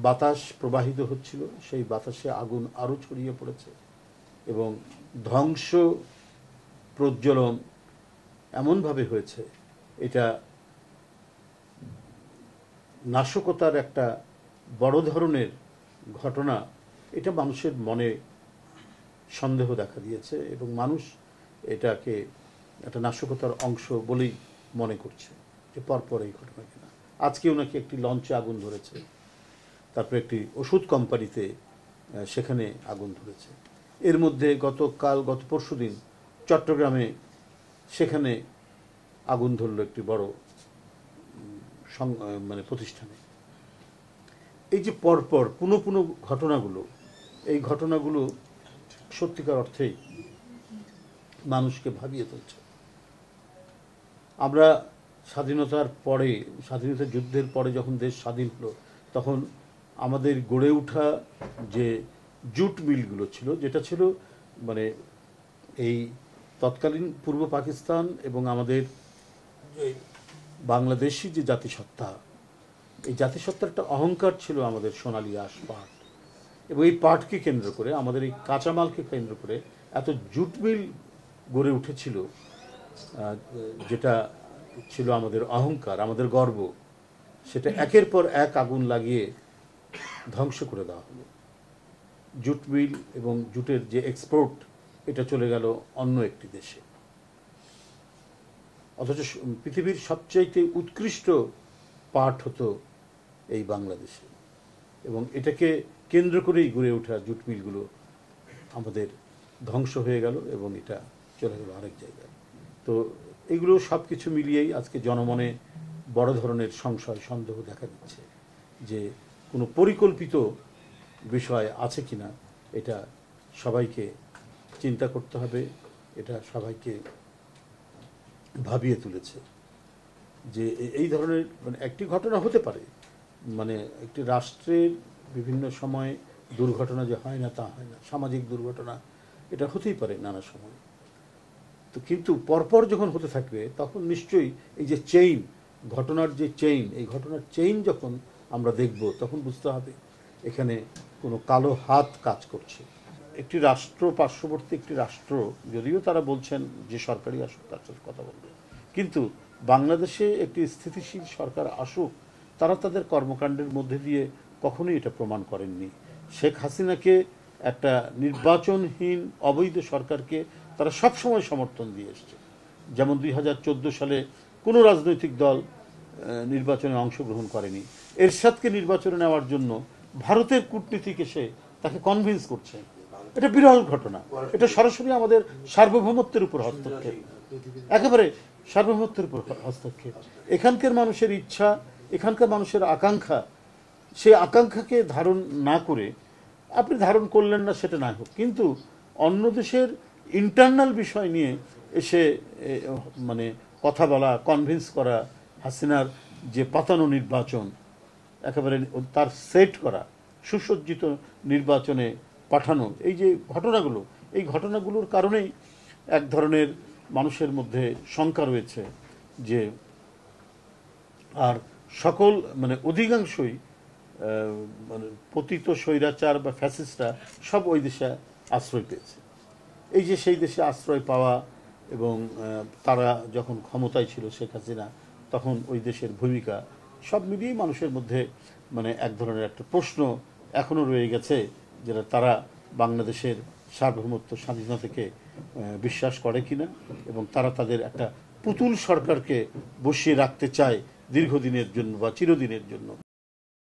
বাতাস প্রবাহিত হচ্ছিল, সেই বাতাসে আগুন আরও ছড়িয়ে পড়েছে এবং ধ্বংস প্রজ্বলন এমনভাবে হয়েছে, এটা নাশকতার একটা বড় ধরনের ঘটনা। এটা মানুষের মনে সন্দেহ দেখা দিয়েছে এবং মানুষ এটাকে একটা নাশকতার অংশ বলেই মনে করছে যে পরপর এই ঘটনা কিনা। আজকেও নাকি একটি লঞ্চে আগুন ধরেছে, তারপরে একটি ওষুধ কোম্পানিতে সেখানে আগুন ধরেছে। এর মধ্যে গত পরশুদিন চট্টগ্রামে সেখানে আগুন ধরল একটি বড় মানে প্রতিষ্ঠানে। এই যে পরপর পুনঃ পুনঃ ঘটনাগুলো, এই ঘটনাগুলো সত্যিকার অর্থেই মানুষকে ভাবিয়ে তুলছে। আমরা স্বাধীনতার পরে, স্বাধীনতা যুদ্ধের পরে যখন দেশ স্বাধীন হলো, তখন আমাদের গড়ে ওঠা যে জুট মিলগুলো ছিল, যেটা ছিল মানে এই তৎকালীন পূর্ব পাকিস্তান এবং আমাদের বাংলাদেশি যে জাতিসত্তা, এই জাতিসত্তার একটা অহংকার ছিল আমাদের সোনালী আঁশ পাট, এবং এই পাটকে কেন্দ্র করে, আমাদের এই কাঁচামালকে কেন্দ্র করে এত জুট মিল গড়ে উঠেছিল, যেটা ছিল আমাদের অহংকার, আমাদের গর্ব। সেটা একের পর এক আগুন লাগিয়ে ধ্বংস করে দেওয়া হলো। জুট মিল এবং জুটের যে এক্সপোর্ট, এটা চলে গেল অন্য একটি দেশে, অথচ পৃথিবীর সবচাইতে উৎকৃষ্ট পাট হতো এই বাংলাদেশে, এবং এটাকে কেন্দ্র করেই গড়ে ওঠা জুট মিলগুলো আমাদের ধ্বংস হয়ে গেল এবং এটা চলে গেল আরেক জায়গায়। তো এগুলো সব কিছু মিলিয়েই আজকে জনমনে বড় ধরনের সংশয় সন্দেহ দেখা দিচ্ছে যে কোনো পরিকল্পিত বিষয় আছে কিনা। এটা সবাইকে চিন্তা করতে হবে, এটা সবাইকে ভাবিয়ে তুলেছে যে এই ধরনের মানে একটি ঘটনা হতে পারে, মানে একটি রাষ্ট্রের বিভিন্ন সময় দুর্ঘটনা যে হয় না তা হয় না, সামাজিক দুর্ঘটনা এটা হতেই পারে নানা সময়। তো কিন্তু পরপর যখন হতে থাকবে তখন নিশ্চয়ই এই যে চেইন, ঘটনার যে চেইন, এই ঘটনার চেইন যখন আমরা দেখব তখন বুঝতে হবে এখানে কোনো কালো হাত কাজ করছে। একটি রাষ্ট্র, পার্শ্ববর্তী একটি রাষ্ট্র, যদিও তারা বলছেন যে সরকারি আসুক তার সাথে কথা বলবে, কিন্তু বাংলাদেশে একটি স্থিতিশীল সরকার আসুক, তারা তাদের কর্মকাণ্ডের মধ্যে দিয়ে কখনোই এটা প্রমাণ করেননি। শেখ হাসিনাকে একটা নির্বাচনহীন অবৈধ সরকারকে তারা সবসময় সমর্থন দিয়ে এসছে। যেমন 2014 সালে কোনো রাজনৈতিক দল নির্বাচনে অংশগ্রহণ করেনি। এরশাদকে নির্বাচনে নেওয়ার জন্য ভারতের কূটনীতিক এসে তাকে কনভিন্স করছে। এটা বিরল ঘটনা, এটা সরাসরি আমাদের সার্বভৌমত্বের উপর হস্তক্ষেপ, একেবারে সার্বভৌমত্বের উপর হস্তক্ষেপ। এখানকার মানুষের ইচ্ছা, এখানকার মানুষের আকাঙ্ক্ষা, সেই আকাঙ্ক্ষাকে ধারণ না করে, আপনি ধারণ করলেন না সেটা না হোক, কিন্তু অন্য দেশের ইন্টারনাল বিষয় নিয়ে এসে মানে কথা বলা, কনভিন্স করা, হাসিনার যে পাতানো নির্বাচন একেবারে তার সেট করা, সুসজ্জিত নির্বাচনে পাঠানো, এই যে ঘটনাগুলো, এই ঘটনাগুলোর কারণেই এক ধরনের মানুষের মধ্যে শঙ্কা রয়েছে যে আর সকল মানে অধিকাংশই মানে পতিত স্বৈরাচার বা ফ্যাসিস্টরা সব ওই দেশে আশ্রয় পেয়েছে। এই যে সেই দেশে আশ্রয় পাওয়া এবং তারা যখন ক্ষমতায় ছিল শেখ হাসিনা, তখন ওই দেশের ভূমিকা, সব মিলিয়েই মানুষের মধ্যে মানে এক ধরনের একটা প্রশ্ন এখনও রয়ে গেছে, যেটা তারা বাংলাদেশের সার্বভৌমত্ব স্বাধীনতাকে বিশ্বাস করে কিনা, এবং তারা তাদের একটা পুতুল সরকারকে বসিয়ে রাখতে চায় দীর্ঘদিনের জন্য বা চিরদিনের জন্য।